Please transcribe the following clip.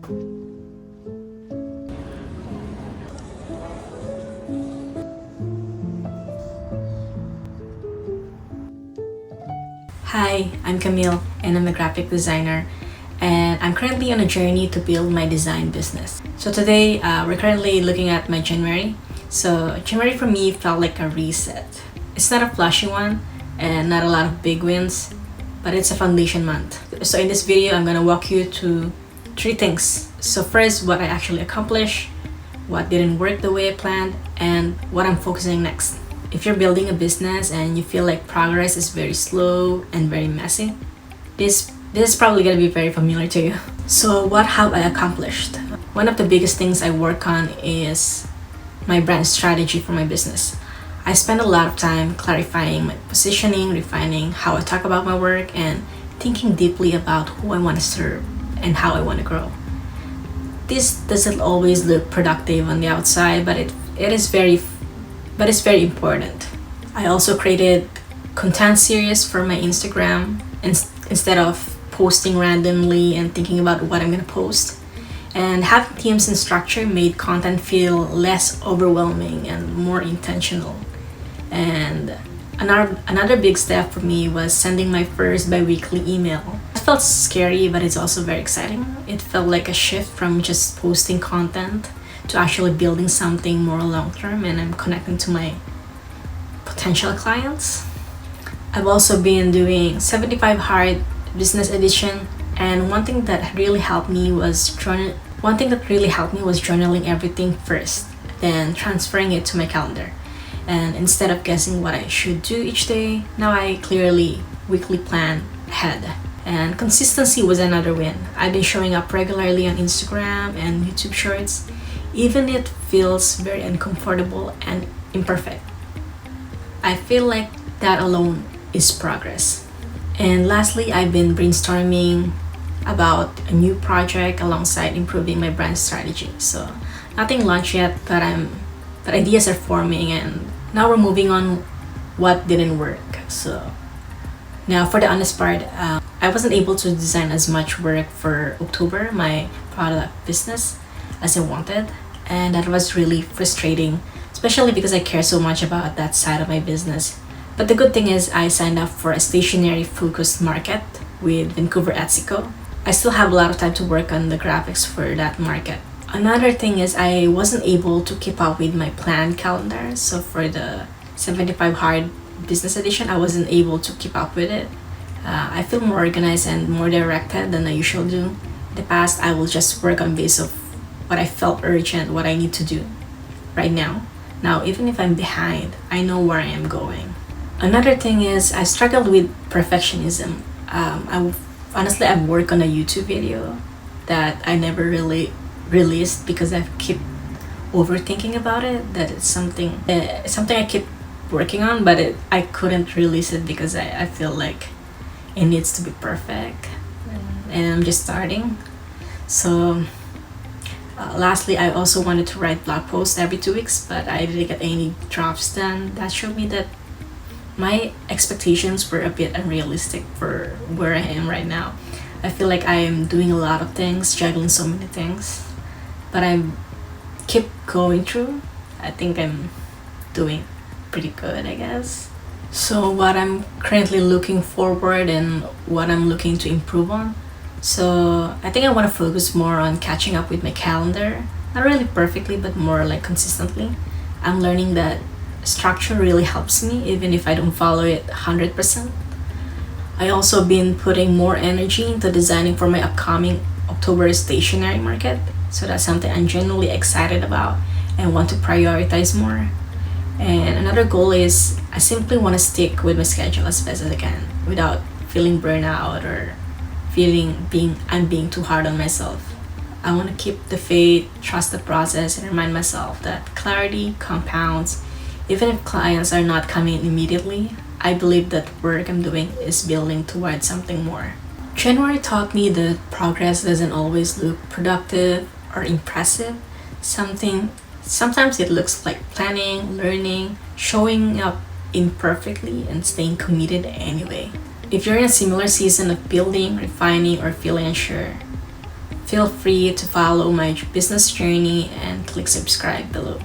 Hi, I'm Camille and I'm a graphic designer, and I'm currently on a journey to build my design business. So today we're currently looking at my January. So January for me felt like a reset. It's not a flashy one and not a lot of big wins, but it's a foundation month. So in this video I'm gonna walk you through three things. So first, what I actually accomplished, what didn't work the way I planned, and what I'm focusing next. If you're building a business and you feel like progress is very slow and very messy, this is probably gonna be very familiar to you. So what have I accomplished? One of the biggest things I work on is my brand strategy for my business. I spend a lot of time clarifying my positioning, refining how I talk about my work, and thinking deeply about who I want to serve and how I want to grow. This doesn't always look productive on the outside, but it's very important. I also created content series for my Instagram instead of posting randomly and thinking about what I'm gonna post. And having themes and structure made content feel less overwhelming and more intentional. And another big step for me was sending my first bi-weekly email. It felt scary, but it's also very exciting. It felt like a shift from just posting content to actually building something more long-term, and I'm connecting to my potential clients. I've also been doing 75 Hard Business Edition, and one thing that really helped me was journaling everything first, then transferring it to my calendar. And instead of guessing what I should do each day, now I clearly weekly plan ahead. And consistency was another win. I've been showing up regularly on Instagram and YouTube Shorts, even it feels very uncomfortable and imperfect. I feel like that alone is progress. And lastly, I've been brainstorming about a new project alongside improving my brand strategy. So nothing launched yet, but ideas are forming, and now we're moving on what didn't work. So now for the honest part, I wasn't able to design as much work for Oaktober, my product business, as I wanted, and that was really frustrating, especially because I care so much about that side of my business. But the good thing is I signed up for a stationary focused market with Vancouver Ethico. I still have a lot of time to work on the graphics for that market. Another thing is I wasn't able to keep up with my planned calendar. So for the 75 Hard Business Edition, I wasn't able to keep up with it. I feel more organized and more directed than I usually do. In the past, I will just work on base of what I felt urgent, what I need to do right now. Now, even if I'm behind, I know where I am going. Another thing is I struggled with perfectionism. Honestly, I've worked on a YouTube video that I never really released because I keep overthinking about it. That it's something I keep working on, but I couldn't release it because I feel like it needs to be perfect, and I'm just starting. So lastly, I also wanted to write blog posts every 2 weeks, but I didn't get any drops done. That showed me that my expectations were a bit unrealistic for where I am right now. I feel like I am doing a lot of things, juggling so many things, but I keep going through. I think I'm doing pretty good, I guess. So what I'm currently looking forward and what I'm looking to improve on. So I think I want to focus more on catching up with my calendar. Not really perfectly, but more like consistently. I'm learning that structure really helps me even if I don't follow it 100%. I also been putting more energy into designing for my upcoming October stationery market. So that's something I'm genuinely excited about and want to prioritize more. And another goal is I simply want to stick with my schedule as best as I can without feeling burnout or I'm being too hard on myself. I want to keep the faith, trust the process, and remind myself that clarity compounds. Even if clients are not coming immediately, I believe that work I'm doing is building towards something more. January taught me that progress doesn't always look productive or impressive. Sometimes it looks like planning, learning, showing up imperfectly, and staying committed anyway. If you're in a similar season of building, refining, or feeling unsure, Feel free to follow my business journey and click subscribe below.